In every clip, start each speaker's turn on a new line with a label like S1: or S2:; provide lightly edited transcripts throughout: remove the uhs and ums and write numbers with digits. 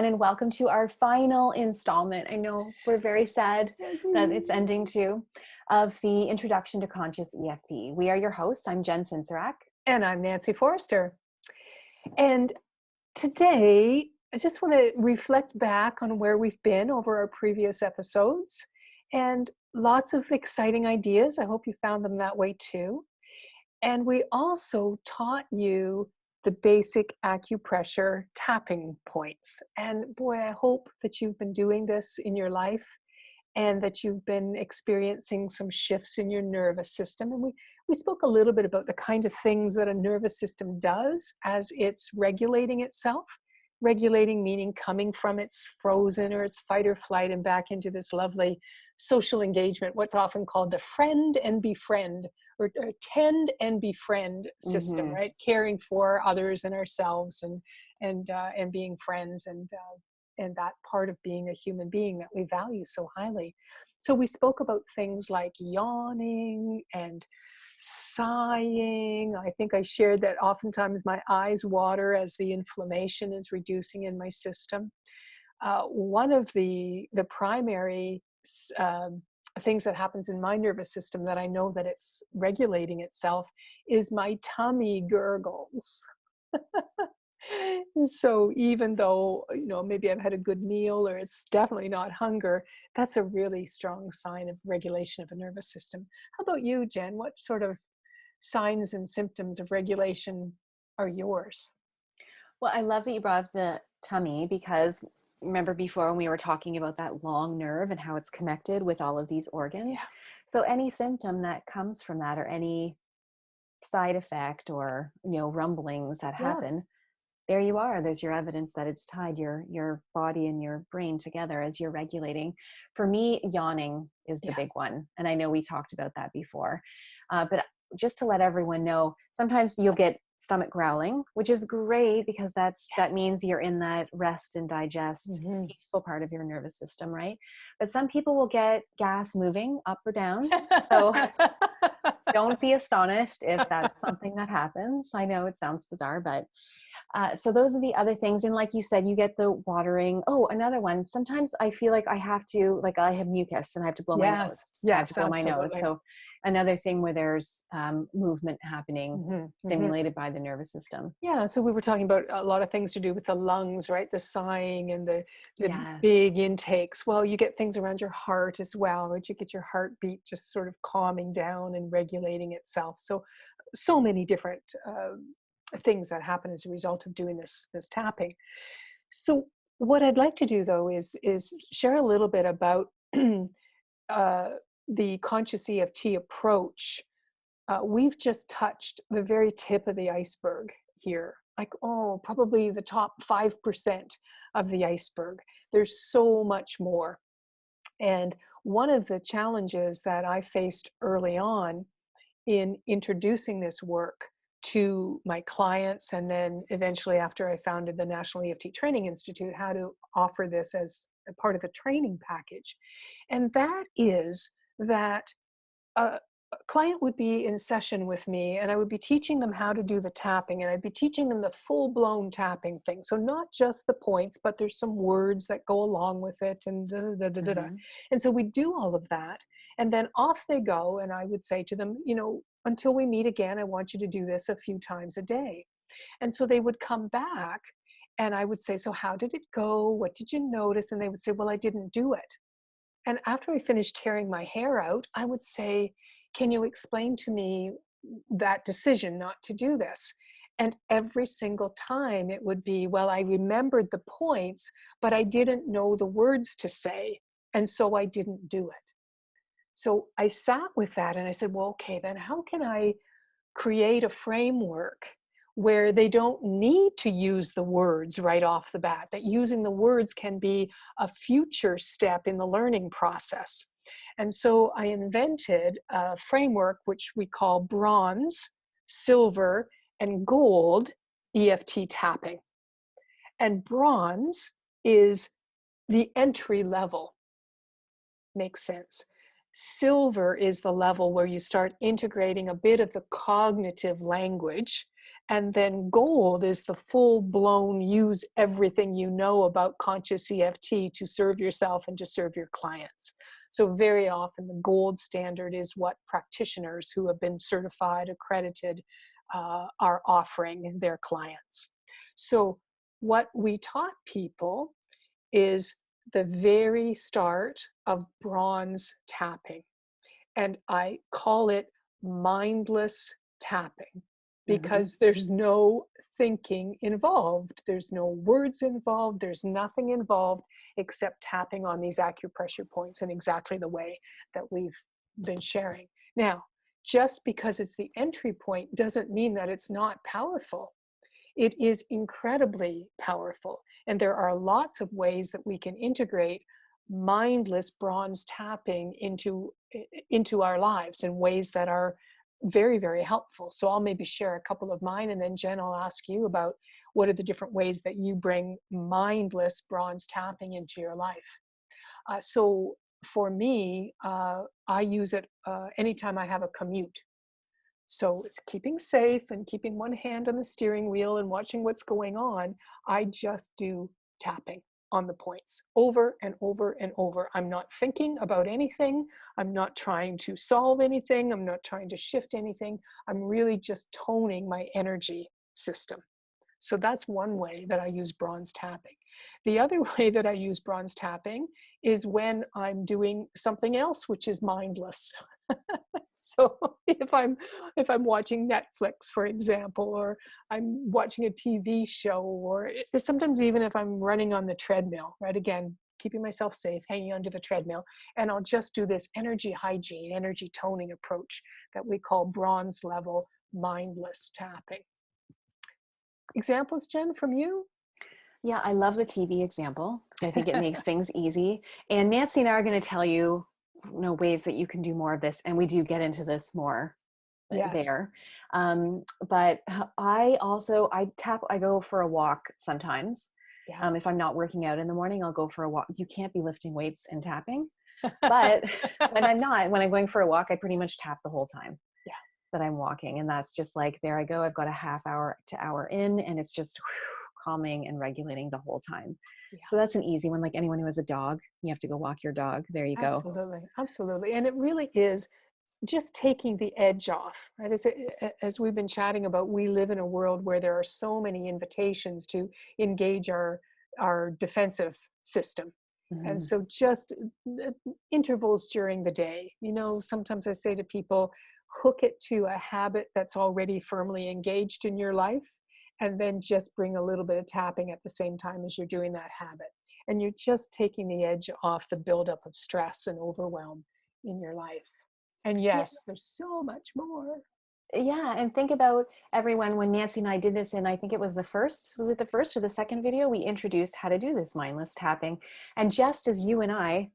S1: and welcome to our final installment. I know we're very sad that it's ending too, of the Introduction to Conscious EFT. We are your hosts. I'm Jen Cincurak.
S2: And I'm Nancy Forrester. And today, I just want to reflect back on where we've been over our previous episodes and lots of exciting ideas. I hope you found them that way too. And we also taught you the basic acupressure tapping points. And boy, I hope that you've been doing this in your life and that you've been experiencing some shifts in your nervous system. And we spoke a little bit about the kind of things that a nervous system does as it's regulating itself. Regulating meaning coming from its frozen or its fight or flight and back into this lovely social engagement, what's often called the friend and befriend or tend and befriend system, right? Caring for others and ourselves and being friends and that part of being a human being that we value so highly. So we spoke about things like yawning and sighing. I think I shared that oftentimes my eyes water as the inflammation is reducing in my system. One of the primary things that happens in my nervous system that I know that it's regulating itself is my tummy gurgles. So even though, maybe I've had a good meal or it's definitely not hunger, that's a really strong sign of regulation of a nervous system. How about you, Jen? What sort of signs and symptoms of regulation are yours?
S1: Well, I love that you brought up the tummy because remember before when we were talking about that long nerve and how it's connected with all of these organs?
S2: Yeah.
S1: So any symptom that comes from that or any side effect or, rumblings that happen, there you are. There's your evidence that it's tied your body and your brain together as you're regulating. For me, yawning is the big one. And I know we talked about that before. But just to let everyone know, sometimes you'll get stomach growling, which is great because that means you're in that rest and digest peaceful part of your nervous system, right? But some people will get gas moving up or down. So don't be astonished if that's something that happens. I know it sounds bizarre, but so those are the other things. And like you said, you get the watering. Oh, another one. Sometimes I feel like I have mucus and I have to blow my nose. I have to blow my nose. So another thing where there's movement happening, stimulated by the nervous system.
S2: Yeah. So we were talking about a lot of things to do with the lungs, right? The sighing and the big intakes. Well, you get things around your heart as well, right? You get your heartbeat just sort of calming down and regulating itself. So many different things that happen as a result of doing this tapping. So what I'd like to do though is share a little bit about the conscious EFT approach. We've just touched the very tip of the iceberg here, like probably the top 5% of the iceberg. There's so much more. And one of the challenges that I faced early on in introducing this work to my clients, and then eventually after I founded the National EFT Training Institute, how to offer this as a part of the training package. And that is that a client would be in session with me and I would be teaching them how to do the tapping, and I'd be teaching them the full-blown tapping thing. So not just the points, but there's some words that go along with it and And so we do all of that and then off they go, and I would say to them, until we meet again, I want you to do this a few times a day. And so they would come back and I would say, so how did it go? What did you notice? And they would say, well, I didn't do it. And after I finished tearing my hair out, I would say, can you explain to me that decision not to do this? And every single time it would be, well, I remembered the points, but I didn't know the words to say. And so I didn't do it. So I sat with that and I said, well, okay, then how can I create a framework where they don't need to use the words right off the bat, that using the words can be a future step in the learning process? And so I invented a framework which we call bronze, silver, and gold EFT tapping. And bronze is the entry level. Makes sense. Silver is the level where you start integrating a bit of the cognitive language And then gold is the full blown use everything you know about conscious EFT to serve yourself and to serve your clients. So very often the gold standard is what practitioners who have been certified, accredited, are offering their clients. So what we taught people is the very start of bronze tapping. And I call it mindless tapping
S1: Mm-hmm.
S2: because there's no thinking involved. There's no words involved. There's nothing involved except tapping on these acupressure points in exactly the way that we've been sharing. Now, just because it's the entry point doesn't mean that it's not powerful. It is incredibly powerful. And there are lots of ways that we can integrate mindless bronze tapping into our lives in ways that are very, very helpful. So I'll maybe share a couple of mine, and then Jen, I'll ask you about what are the different ways that you bring mindless bronze tapping into your life. So for me, I use it anytime I have a commute. So it's keeping safe and keeping one hand on the steering wheel and watching what's going on. I just do tapping on the points over and over and over. I'm not thinking about anything. I'm not trying to solve anything. I'm not trying to shift anything. I'm really just toning my energy system. So that's one way that I use bronze tapping. The other way that I use bronze tapping is when I'm doing something else which is mindless. So if I'm watching Netflix, for example, or I'm watching a TV show, or sometimes even if I'm running on the treadmill, right? Again, keeping myself safe, hanging onto the treadmill, and I'll just do this energy hygiene, energy toning approach that we call bronze level mindless tapping. Examples, Jen, from you?
S1: Yeah, I love the TV example because I think it makes things easy. And Nancy and I are going to tell you, ways that you can do more of this, and we do get into this more
S2: Yes.
S1: there. But I go for a walk sometimes.
S2: Yeah.
S1: If I'm not working out in the morning, I'll go for a walk. You can't be lifting weights and tapping. But when I'm going for a walk, I pretty much tap the whole time
S2: Yeah.
S1: that I'm walking. And that's just like, there I go. I've got a half hour to hour in, and it's just calming and regulating the whole time.
S2: Yeah.
S1: So that's an easy one. Like anyone who has a dog, you have to go walk your dog. There you go.
S2: Absolutely. Absolutely. And it really is just taking the edge off, right? As we've been chatting about, we live in a world where there are so many invitations to engage our defensive system. And
S1: Mhm.
S2: so just intervals during the day, sometimes I say to people, hook it to a habit that's already firmly engaged in your life, and then just bring a little bit of tapping at the same time as you're doing that habit. And you're just taking the edge off the buildup of stress and overwhelm in your life. And
S1: Yeah.
S2: yes, there's so much more.
S1: Yeah. And think about everyone when Nancy and I did this, and I think it was was it the first or the second video? We introduced how to do this mindless tapping. And just as you and I,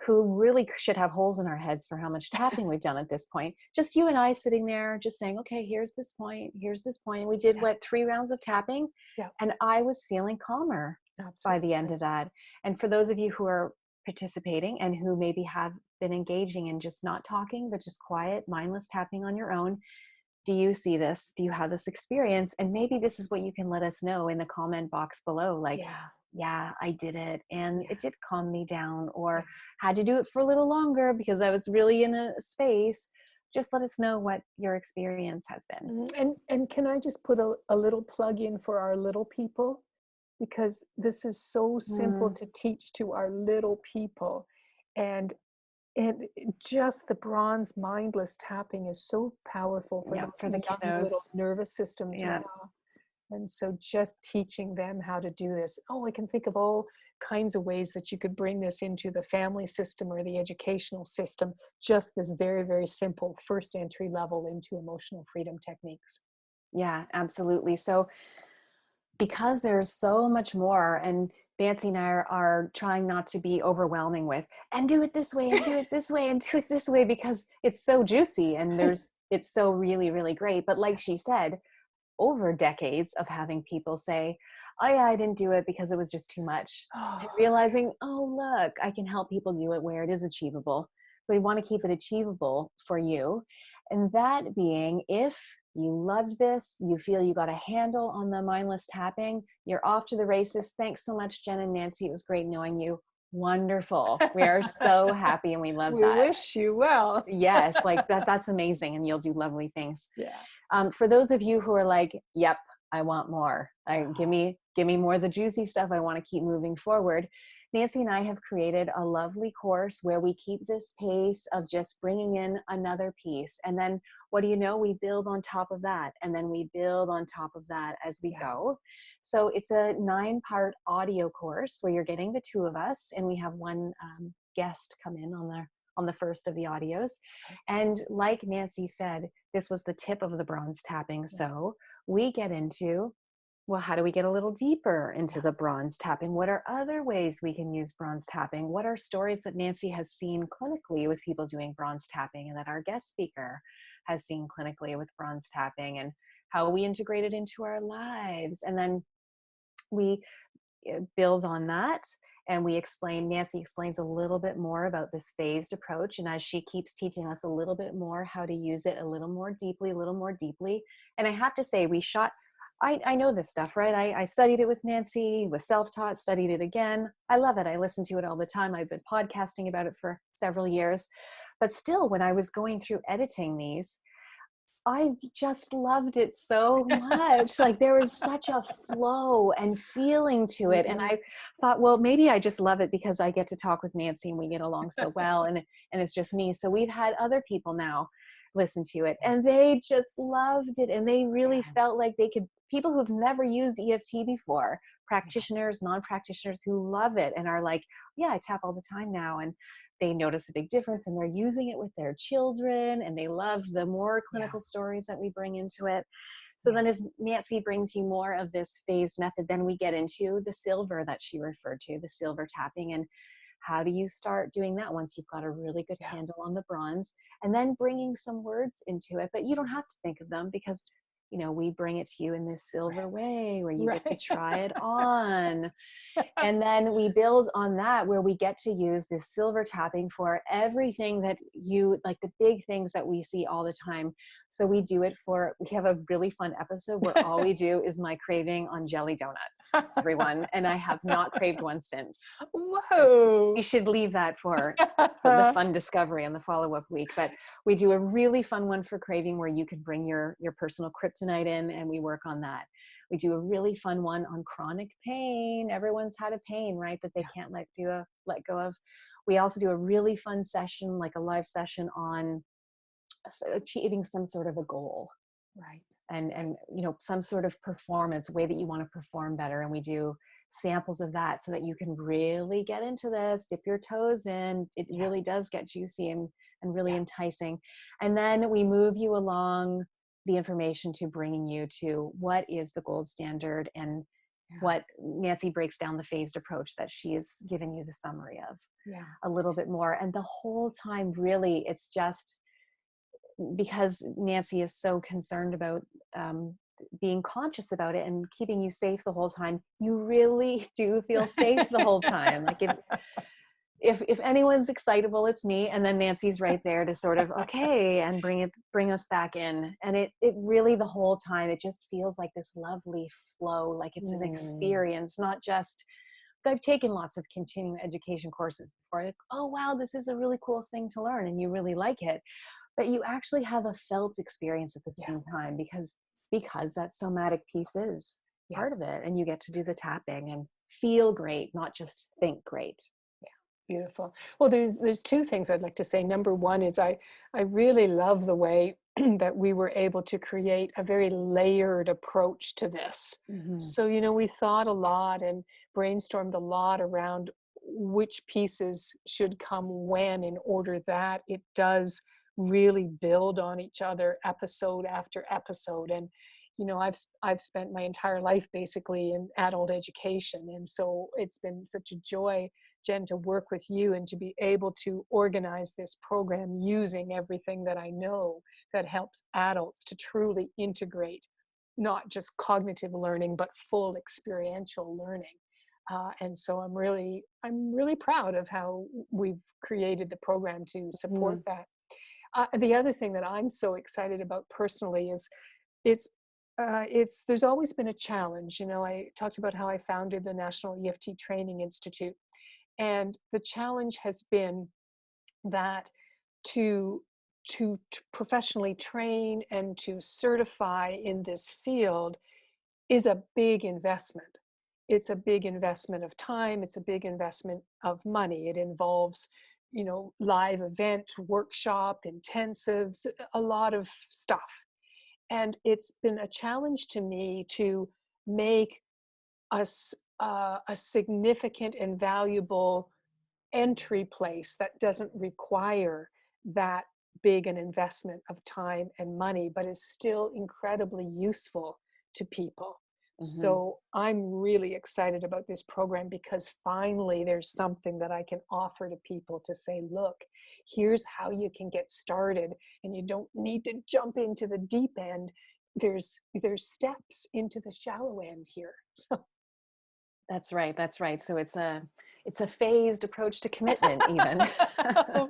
S1: who really should have holes in our heads for how much tapping we've done at this point, just you and I sitting there just saying, okay, here's this point, here's this point. We did
S2: Yeah,
S1: what, 3 rounds of tapping?
S2: yeah,
S1: And I was feeling calmer by the end
S2: absolutely.
S1: of that. And for those of you who are participating and who maybe have been engaging in just not talking, but just quiet, mindless tapping on your own, do you see this? Do you have this experience? And maybe this is what you can let us know in the comment box below. Like,
S2: Yeah,
S1: yeah, I did it and
S2: yeah,
S1: it did calm me down,
S2: yeah.
S1: or had to do it for a little longer because I was really in a space. Just let us know what your experience has been.
S2: And can I just put a little plug in for our little people? Because this is so simple
S1: Mm,
S2: to teach to our little people. And and just the bronze mindless tapping is so powerful for
S1: yeah,
S2: those
S1: for the
S2: young little
S1: kiddos.
S2: nervous systems
S1: Yeah.
S2: now. And so just teaching them how to do this. Oh, I can think of all kinds of ways that you could bring this into the family system or the educational system. Just this very, very simple first entry level into emotional freedom techniques.
S1: Yeah, absolutely. So because there's so much more, and Nancy and I are trying not to be overwhelming with, and do it this way and do it this way and do it this way, because it's so juicy and it's so really, really great. But like she said, over decades of having people say, oh yeah, I didn't do it because it was just too much. And
S2: Oh,
S1: realizing, oh look, I can help people do it where it is achievable. So we want to keep it achievable for you. And that being, if you loved this, you feel you got a handle on the mindless tapping, you're off to the races. Thanks so much, Jen and Nancy. It was great knowing you. Wonderful. We are so happy and we love
S2: We
S1: that.
S2: wish you well.
S1: Yes, like that's amazing, and you'll do lovely things.
S2: Yeah.
S1: For those of you who are like, yep, I want more. Give me more of the juicy stuff. I want to keep moving forward. Nancy and I have created a lovely course where we keep this pace of just bringing in another piece. And then what do you know? We build on top of that. And then we build on top of that as we go. So it's a 9-part audio course where you're getting the two of us, and we have one guest come in on the first of the audios. And like Nancy said, this was the tip of the bronze tapping. So we get into, well, how do we get a little deeper into the bronze tapping? What are other ways we can use bronze tapping? What are stories that Nancy has seen clinically with people doing bronze tapping, and that our guest speaker has seen clinically with bronze tapping, and how we integrate it into our lives? And then we build on that, and Nancy explains a little bit more about this phased approach. And as she keeps teaching us a little bit more how to use it a little more deeply. And I have to say, I know this stuff, right? I studied it with Nancy, was self-taught, studied it again. I love it. I listen to it all the time. I've been podcasting about it for several years. But still, when I was going through editing these, I just loved it so much. Like, there was such a flow and feeling to it. And I thought, well, maybe I just love it because I get to talk with Nancy and we get along so well, and it's just me. So we've had other people now listen to it, and they just loved it. And they really felt like people who've never used EFT before, practitioners, non-practitioners who love it and are like, yeah, I tap all the time now. And they notice a big difference, and they're using it with their children, and they love the more clinical stories that we bring into it. So then as Nancy brings you more of this phased method, then we get into the silver that she referred to, the silver tapping. And how do you start doing that once you've got a really good handle on the bronze, and then bringing some words into it? But you don't have to think of them, because we bring it to you in this silver way where you get to try it on. And then we build on that, where we get to use this silver tapping for everything that like the big things that we see all the time. So we have a really fun episode where all we do is my craving on jelly donuts, everyone. And I have not craved one since.
S2: Whoa.
S1: You should leave that for the fun discovery in the follow-up week. But we do a really fun one for craving where you can bring your personal kryptonite in, and we work on that. We do a really fun one on chronic pain. Everyone's had a pain, right, that they can't let go of. We also do a really fun session, like a live session, on achieving some sort of a goal.
S2: Right.
S1: And some sort of performance, way that you want to perform better. And we do samples of that so that you can really get into this, dip your toes in. It really does get juicy and really enticing. And then we move you along the information to bringing you to what is the gold standard, and what Nancy breaks down the phased approach that she's given you the summary of a little bit more. And the whole time, really, it's just because Nancy is so concerned about being conscious about it and keeping you safe the whole time. You really do feel safe the whole time. Like, if anyone's excitable, it's me. And then Nancy's right there to sort of, okay, and bring us back in. And it really, the whole time, it just feels like this lovely flow, like it's an experience, not just, I've taken lots of continuing education courses before. Like, oh, wow, this is a really cool thing to learn, and you really like it. But you actually have a felt experience at the same time, because that somatic piece is part of it, and you get to do the tapping and feel great, not just think great.
S2: Beautiful. Well, there's two things I'd like to say. Number one is I really love the way that we were able to create a very layered approach to this. So, we thought a lot and brainstormed a lot around which pieces should come when, in order that it does really build on each other episode after episode. And I've spent my entire life basically in adult education, and so it's been such a joy, Jen, to work with you and to be able to organize this program using everything that I know that helps adults to truly integrate not just cognitive learning, but full experiential learning. And so I'm really proud of how we've created the program to support that. The other thing that I'm so excited about personally is It's there's always been a challenge. You know, I talked about how I founded the National EFT Training Institute, and the challenge has been that to to professionally train and to certify in this field is a big investment. It's a big investment of time, it's a big investment of money. It involves, you know, live event, workshop, intensives, a lot of stuff. And it's been a challenge to me to make us a significant and valuable entry place that doesn't require that big an investment of time and money, but is still incredibly useful to people.
S1: Hmm.
S2: So I'm really excited about this program because finally there's something that I can offer to people to say, look, here's how you can get started, and you don't need to jump into the deep end. There's steps into the shallow end here. So
S1: That's right. That's right. So it's a phased approach to commitment even.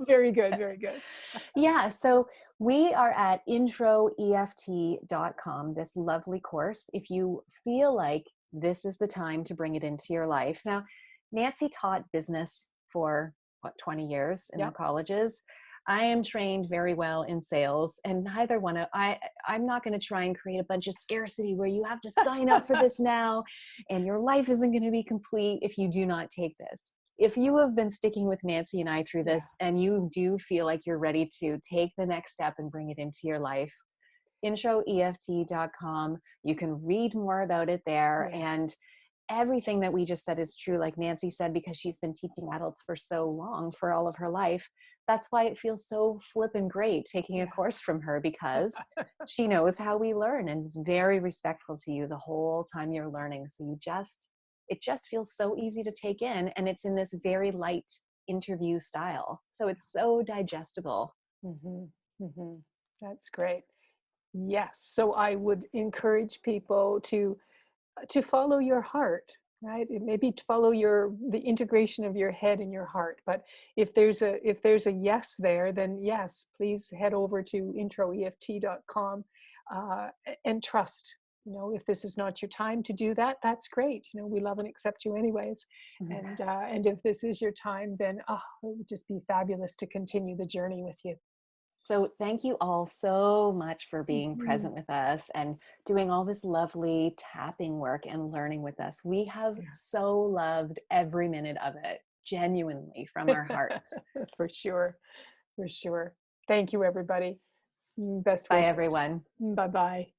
S2: very good, very good.
S1: Yeah, so we are at introeft.com, this lovely course. If you feel like this is the time to bring it into your life. Now, Nancy taught business for what, 20 years in the
S2: Yep.
S1: colleges. I am trained very well in sales, and neither one of I'm not going to try and create a bunch of scarcity where you have to sign up for this now and your life isn't going to be complete if you do not take this. If you have been sticking with Nancy and I through
S2: Yeah.
S1: this and you do feel like you're ready to take the next step and bring it into your life, introeft.com, you can read more about it there.
S2: Yeah.
S1: And everything that we just said is true, like Nancy said, because she's been teaching adults for so long, for all of her life. That's why it feels so flippin' great taking a
S2: Yeah.
S1: course from her, because she knows how we learn and is very respectful to you the whole time you're learning. So it just feels so easy to take in, and it's in this very light interview style. So it's so digestible.
S2: Hmm. Hmm. That's great. Yes. So I would encourage people to follow your heart, right? It maybe to follow the integration of your head and your heart. But if there's a yes there, then yes, please head over to introeft.com and trust. You know, if this is not your time to do that, that's great. You know, we love and accept you anyways. And if this is your time, then it would just be fabulous to continue the journey with you.
S1: So thank you all so much for being
S2: Mhm.
S1: present with us and doing all this lovely tapping work and learning with us. We have so loved every minute of it, genuinely from our hearts.
S2: For sure. For sure. Thank you, everybody. Best
S1: Bye,
S2: wishes.
S1: everyone.
S2: Bye bye.